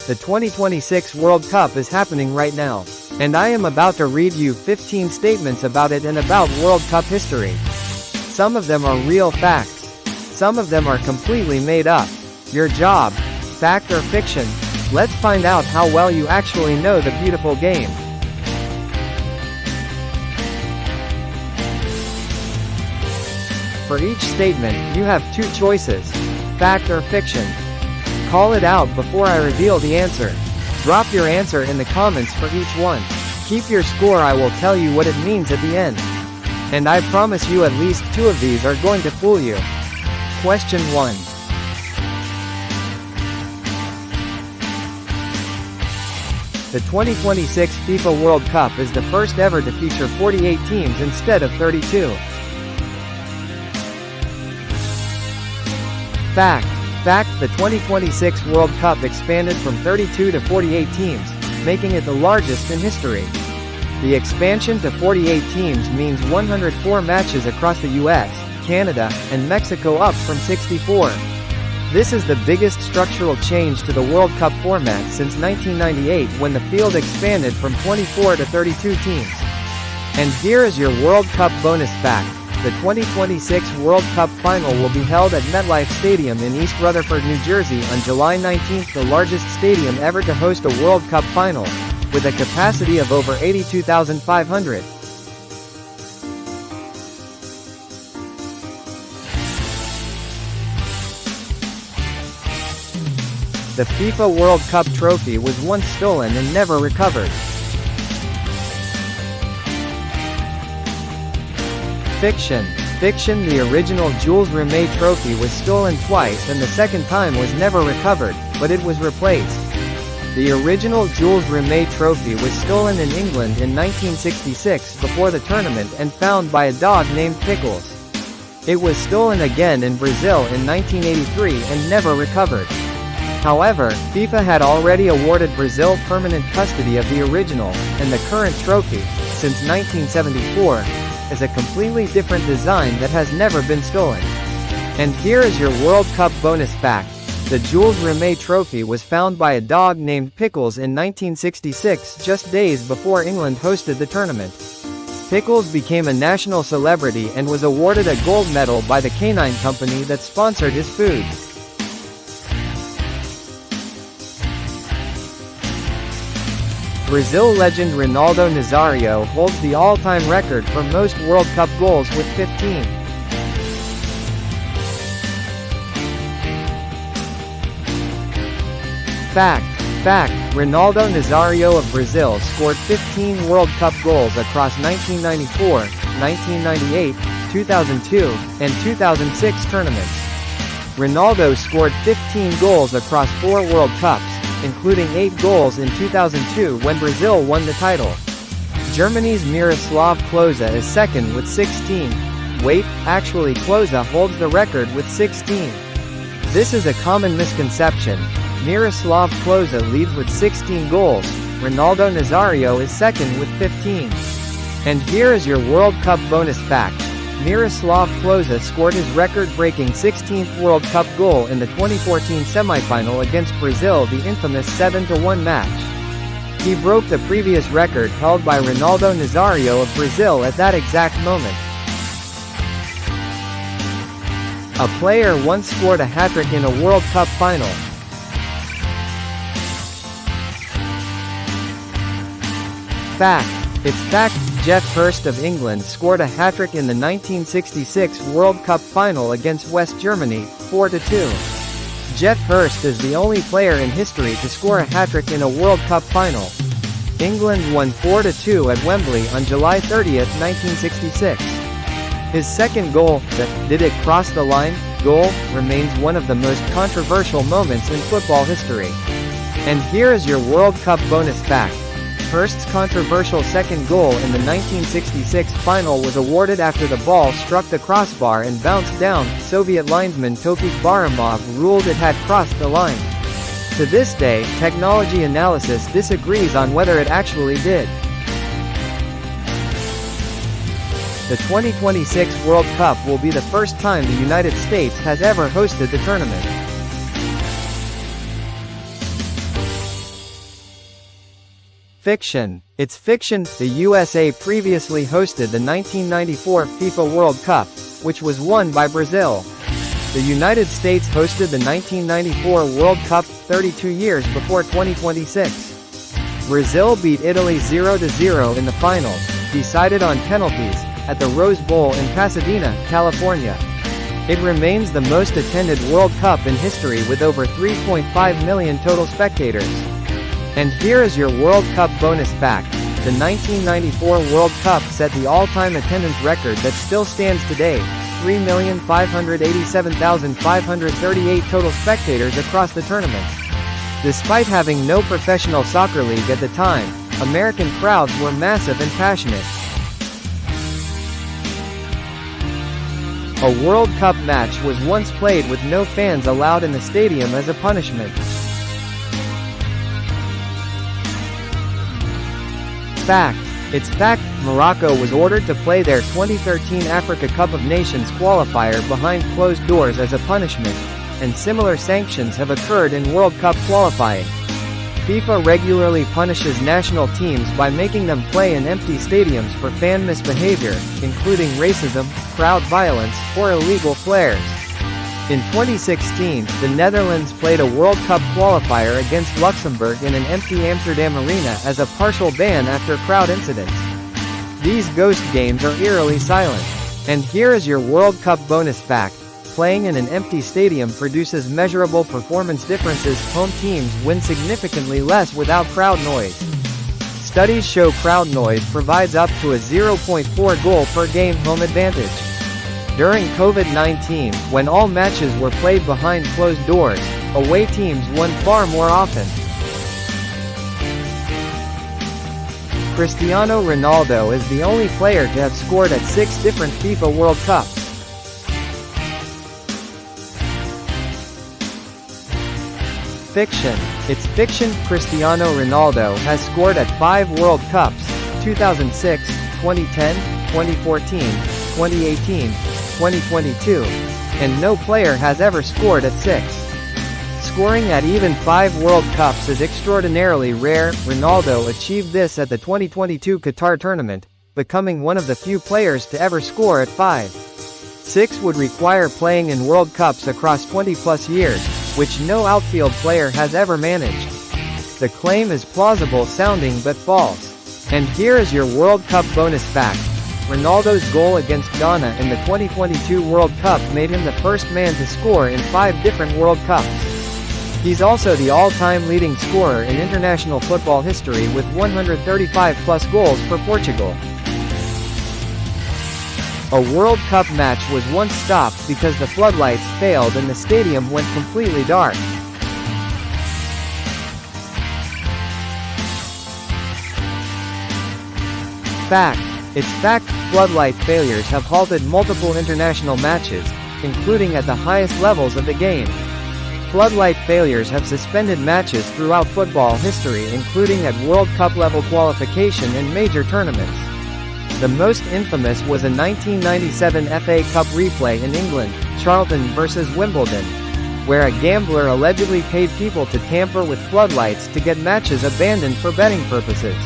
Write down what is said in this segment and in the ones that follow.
The 2026 World Cup is happening right now. And I am about to read you 15 statements about it and about World Cup history. Some of them are real facts. Some of them are completely made up. Your job, fact or fiction? Let's find out how well you actually know the beautiful game. For each statement, you have two choices: fact or fiction. Call it out before I reveal the answer. Drop your answer in the comments for each one. Keep your score, I will tell you what it means at the end. And I promise you at least two of these are going to fool you. Question 1. The 2026 FIFA World Cup is the first ever to feature 48 teams instead of 32. Fact. The 2026 World Cup expanded from 32 to 48 teams, making it the largest in history. The expansion to 48 teams means 104 matches across the US, Canada, and Mexico, up from 64. This is the biggest structural change to the World Cup format since 1998, when the field expanded from 24 to 32 teams. And here is your World Cup bonus fact. The 2026 World Cup final will be held at MetLife Stadium in East Rutherford, New Jersey on July 19, the largest stadium ever to host a World Cup final, with a capacity of over 82,500. The FIFA World Cup trophy was once stolen and never recovered. Fiction. The original Jules Rimet trophy was stolen twice and the second time was never recovered, but it was replaced. The original Jules Rimet trophy was stolen in England in 1966 before the tournament and found by a dog named Pickles. It was stolen again in Brazil in 1983 and never recovered. However, FIFA had already awarded Brazil permanent custody of the original, and the current trophy, since 1974, is a completely different design that has never been stolen. And here is your World Cup bonus fact. The Jules Rimet trophy was found by a dog named Pickles in 1966, just days before England hosted the tournament. Pickles became a national celebrity and was awarded a gold medal by the canine company that sponsored his food. Brazil legend Ronaldo Nazario holds the all-time record for most World Cup goals with 15. Fact. Ronaldo Nazario of Brazil scored 15 World Cup goals across 1994, 1998, 2002, and 2006 tournaments. Ronaldo scored 15 goals across 4 World Cups, including 8 goals in 2002 when Brazil won the title. Germany's Miroslav Klose is second with 16. Actually Klose holds the record with 16. This is a common misconception. Miroslav Klose leads with 16 goals, Ronaldo Nazario is second with 15. And here is your World Cup bonus fact. Miroslav Klose scored his record-breaking 16th World Cup goal in the 2014 semifinal against Brazil, the infamous 7-1 match. He broke the previous record held by Ronaldo Nazario of Brazil at that exact moment. A player once scored a hat-trick in a World Cup final. Fact. It's fact. Jeff Hurst of England scored a hat-trick in the 1966 World Cup final against West Germany, 4-2. Jeff Hurst is the only player in history to score a hat-trick in a World Cup final. England won 4-2 at Wembley on July 30, 1966. His second goal, the "Did it cross the line?" goal, remains one of the most controversial moments in football history. And here is your World Cup bonus fact. Hurst's controversial second goal in the 1966 final was awarded after the ball struck the crossbar and bounced down. Soviet linesman Tofik Baramov ruled it had crossed the line. To this day, technology analysis disagrees on whether it actually did. The 2026 World Cup will be the first time the United States has ever hosted the tournament. Fiction. It's fiction. The USA previously hosted the 1994 FIFA World Cup, which was won by Brazil. The United States hosted the 1994 World Cup 32 years before 2026. Brazil beat Italy 0-0 in the finals, decided on penalties, at the Rose Bowl in Pasadena, California. It remains the most attended World Cup in history with over 3.5 million total spectators. And here is your World Cup bonus fact. The 1994 World Cup set the all-time attendance record that still stands today, 3,587,538 total spectators across the tournament. Despite having no professional soccer league at the time, American crowds were massive and passionate. A World Cup match was once played with no fans allowed in the stadium as a punishment. Fact. It's fact, Morocco was ordered to play their 2013 Africa Cup of Nations qualifier behind closed doors as a punishment, and similar sanctions have occurred in World Cup qualifying. FIFA regularly punishes national teams by making them play in empty stadiums for fan misbehavior, including racism, crowd violence, or illegal flares. In 2016, the Netherlands played a World Cup qualifier against Luxembourg in an empty Amsterdam arena as a partial ban after crowd incidents. These ghost games are eerily silent. And here is your World Cup bonus fact. Playing in an empty stadium produces measurable performance differences. Home teams win significantly less without crowd noise. Studies show crowd noise provides up to a 0.4 goal per game home advantage. During COVID-19, when all matches were played behind closed doors, away teams won far more often. Cristiano Ronaldo is the only player to have scored at 6 different FIFA World Cups. Fiction. It's fiction. Cristiano Ronaldo has scored at 5 World Cups, 2006, 2010, 2014, 2018, 2022, and no player has ever scored at 6. Scoring at even 5 World Cups is extraordinarily rare. Ronaldo achieved this at the 2022 Qatar tournament, becoming one of the few players to ever score at 5. 6 would require playing in World Cups across 20-plus years, which no outfield player has ever managed. The claim is plausible sounding but false. And here is your World Cup bonus fact. Ronaldo's goal against Ghana in the 2022 World Cup made him the first man to score in 5 different World Cups. He's also the all-time leading scorer in international football history with 135-plus goals for Portugal. A World Cup match was once stopped because the floodlights failed and the stadium went completely dark. Fact. It's fact, floodlight failures have halted multiple international matches, including at the highest levels of the game. Floodlight failures have suspended matches throughout football history, including at World Cup level qualification and major tournaments. The most infamous was a 1997 FA Cup replay in England, Charlton vs Wimbledon, where a gambler allegedly paid people to tamper with floodlights to get matches abandoned for betting purposes.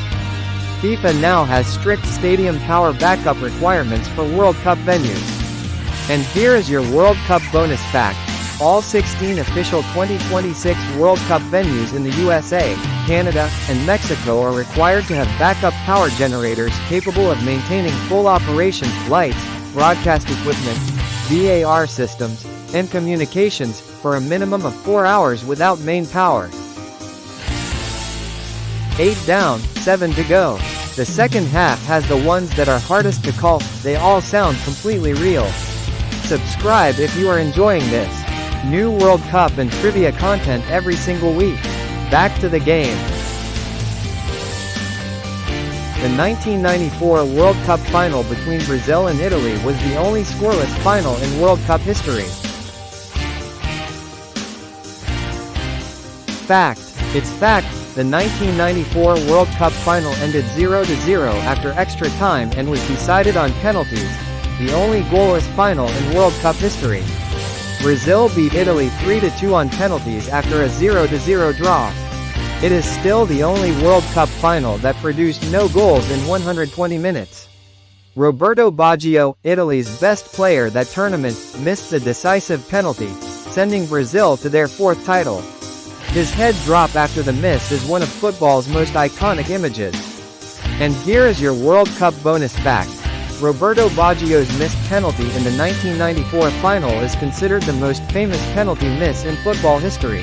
FIFA now has strict stadium power backup requirements for World Cup venues. And here is your World Cup bonus fact. All 16 official 2026 World Cup venues in the USA, Canada, and Mexico are required to have backup power generators capable of maintaining full operation, lights, broadcast equipment, VAR systems, and communications, for a minimum of 4 hours without main power. 8 down, 7 to go. The second half has the ones that are hardest to call. They all sound completely real. Subscribe if you are enjoying this. New World Cup and trivia content every single week. Back to the game. The 1994 World Cup final between Brazil and Italy was the only scoreless final in World Cup history. Fact. It's fact. The 1994 World Cup final ended 0-0 after extra time and was decided on penalties, the only goalless final in World Cup history. Brazil beat Italy 3-2 on penalties after a 0-0 draw. It is still the only World Cup final that produced no goals in 120 minutes. Roberto Baggio, Italy's best player that tournament, missed the decisive penalty, sending Brazil to their fourth title. His head drop after the miss is one of football's most iconic images. And here is your World Cup bonus fact. Roberto Baggio's missed penalty in the 1994 final is considered the most famous penalty miss in football history.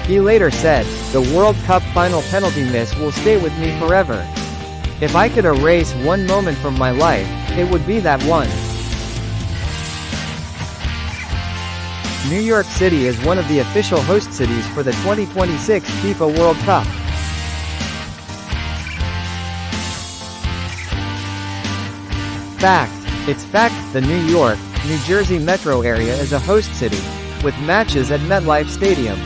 He later said, "The World Cup final penalty miss will stay with me forever. If I could erase one moment from my life, it would be that one." New York City is one of the official host cities for the 2026 FIFA World Cup. Fact. It's fact, the New York, New Jersey metro area is a host city, with matches at MetLife Stadium.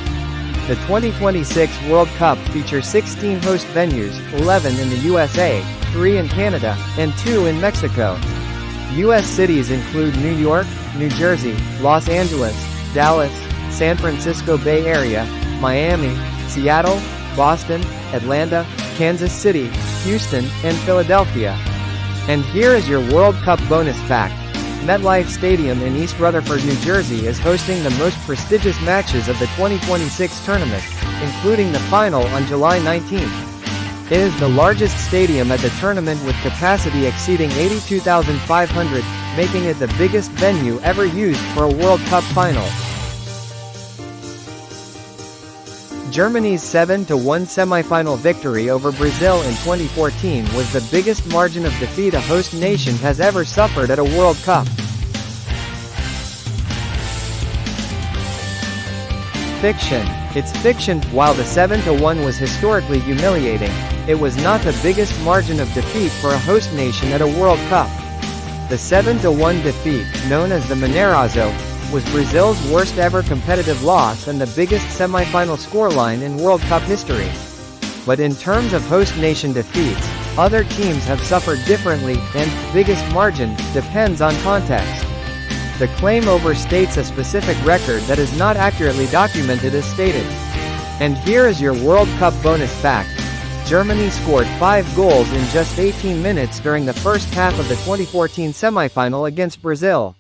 The 2026 World Cup features 16 host venues, 11 in the USA, 3 in Canada, and 2 in Mexico. U.S. cities include New York, New Jersey, Los Angeles, Dallas, San Francisco Bay Area, Miami, Seattle, Boston, Atlanta, Kansas City, Houston, and Philadelphia. And here is your World Cup bonus fact. MetLife Stadium in East Rutherford, New Jersey is hosting the most prestigious matches of the 2026 tournament, including the final on July 19. It is the largest stadium at the tournament with capacity exceeding 82,500, making it the biggest venue ever used for a World Cup final. Germany's 7-1 semi-final victory over Brazil in 2014 was the biggest margin of defeat a host nation has ever suffered at a World Cup. Fiction. It's fiction. While the 7-1 was historically humiliating, it was not the biggest margin of defeat for a host nation at a World Cup. The 7-1 defeat, known as the Mineirazo, was Brazil's worst ever competitive loss and the biggest semi-final scoreline in World Cup history. But in terms of host nation defeats, other teams have suffered differently, and biggest margin depends on context. The claim overstates a specific record that is not accurately documented as stated. And here is your World Cup bonus fact. Germany scored 5 goals in just 18 minutes during the first half of the 2014 semi-final against Brazil.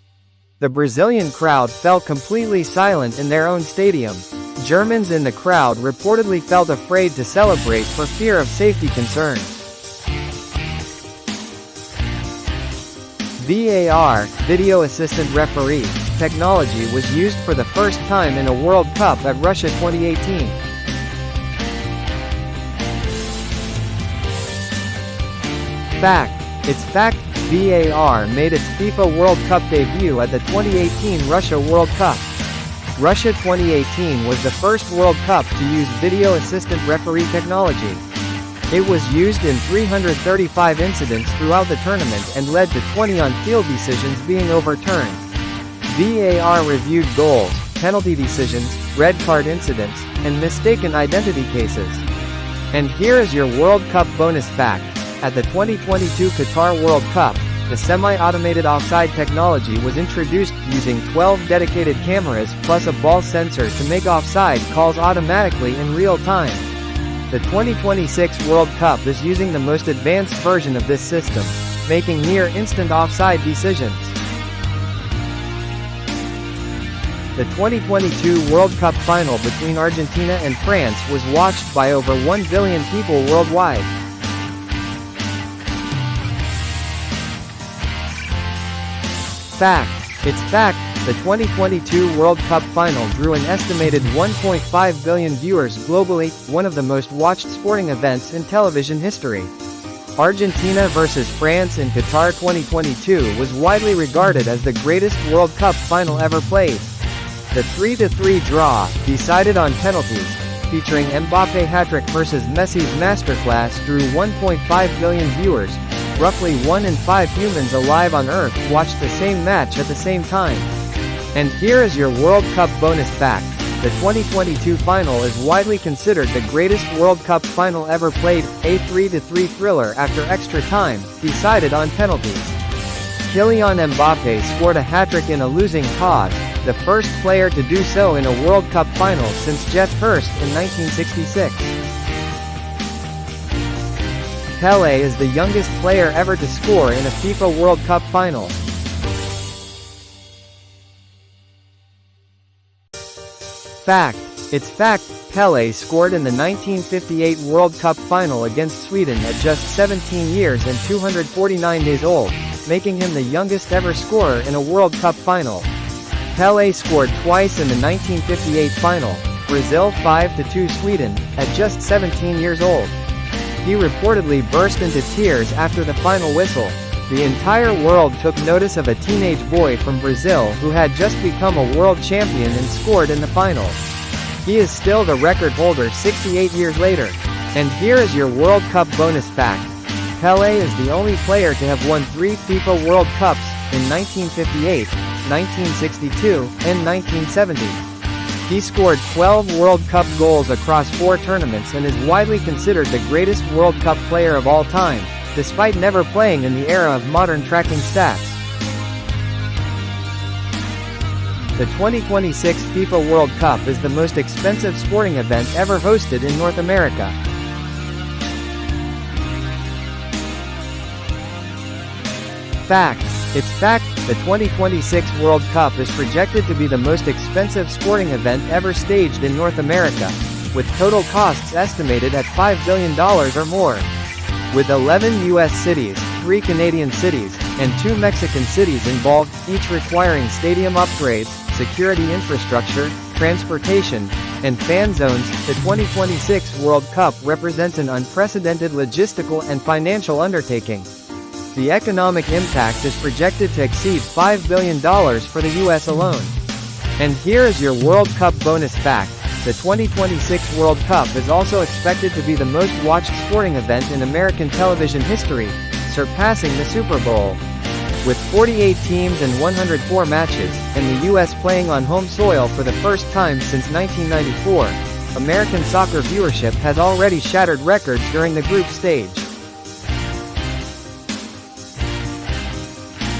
The Brazilian crowd fell completely silent in their own stadium. Germans in the crowd reportedly felt afraid to celebrate for fear of safety concerns. VAR, Video Assistant Referee, technology was used for the first time in a World Cup at Russia 2018. Fact. It's fact. VAR made its FIFA World Cup debut at the 2018 Russia World Cup. Russia 2018 was the first World Cup to use video assistant referee technology. It was used in 335 incidents throughout the tournament and led to 20 on-field decisions being overturned. VAR reviewed goals, penalty decisions, red card incidents, and mistaken identity cases. And here is your World Cup bonus fact. At the 2022 Qatar World Cup, the semi-automated offside technology was introduced using 12 dedicated cameras plus a ball sensor to make offside calls automatically in real time. The 2026 World Cup is using the most advanced version of this system, making near-instant offside decisions. The 2022 World Cup final between Argentina and France was watched by over 1 billion people worldwide. Fact. It's fact, the 2022 World Cup final drew an estimated 1.5 billion viewers globally, one of the most watched sporting events in television history. Argentina vs France in Qatar 2022 was widely regarded as the greatest World Cup final ever played. The 3-3 draw, decided on penalties, featuring Mbappé hat-trick versus Messi's masterclass drew 1.5 billion viewers. Roughly 1 in 5 humans alive on Earth watched the same match at the same time. And here is your World Cup bonus fact. The 2022 final is widely considered the greatest World Cup final ever played, a 3-3 thriller after extra time, decided on penalties. Kylian Mbappé scored a hat-trick in a losing cause, the first player to do so in a World Cup final since Jeff Hurst in 1966. Pele is the youngest player ever to score in a FIFA World Cup final. Fact. It's fact, Pele scored in the 1958 World Cup final against Sweden at just 17 years and 249 days old, making him the youngest ever scorer in a World Cup final. Pele scored twice in the 1958 final, Brazil 5-2 Sweden, at just 17 years old. He reportedly burst into tears after the final whistle. The entire world took notice of a teenage boy from Brazil who had just become a world champion and scored in the final. He is still the record holder 68 years later. And here is your World Cup bonus fact. Pele is the only player to have won 3 FIFA World Cups, in 1958, 1962, and 1970. He scored 12 World Cup goals across 4 tournaments and is widely considered the greatest World Cup player of all time, despite never playing in the era of modern tracking stats. The 2026 FIFA World Cup is the most expensive sporting event ever hosted in North America. Fact. It's fact, the 2026 World Cup is projected to be the most expensive sporting event ever staged in North America, with total costs estimated at $5 billion or more. With 11 U.S. cities, 3 Canadian cities, and 2 Mexican cities involved, each requiring stadium upgrades, security infrastructure, transportation, and fan zones, the 2026 World Cup represents an unprecedented logistical and financial undertaking. The economic impact is projected to exceed $5 billion for the U.S. alone. And here is your World Cup bonus fact. The 2026 World Cup is also expected to be the most watched sporting event in American television history, surpassing the Super Bowl. With 48 teams and 104 matches, and the U.S. playing on home soil for the first time since 1994, American soccer viewership has already shattered records during the group stage.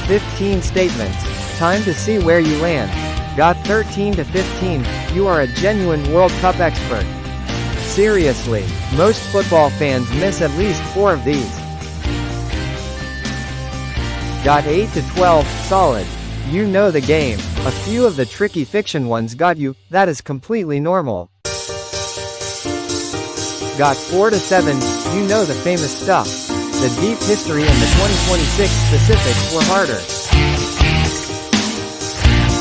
15 statements. Time to see where you land. Got 13 to 15, you are a genuine World Cup expert. Seriously, most football fans miss at least 4 of these. Got 8 to 12, solid. You know the game. A few of the tricky fiction ones got you, that is completely normal. Got 4 to 7, you know the famous stuff. The deep history and the 2026 specifics were harder.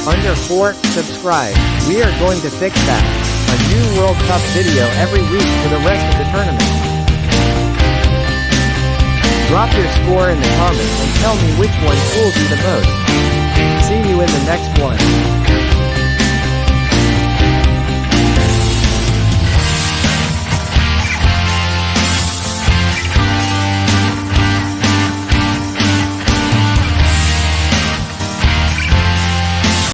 Under 4, subscribe. We are going to fix that. A new World Cup video every week for the rest of the tournament. Drop your score in the comments and tell me which one fooled you the most. See you in the next one.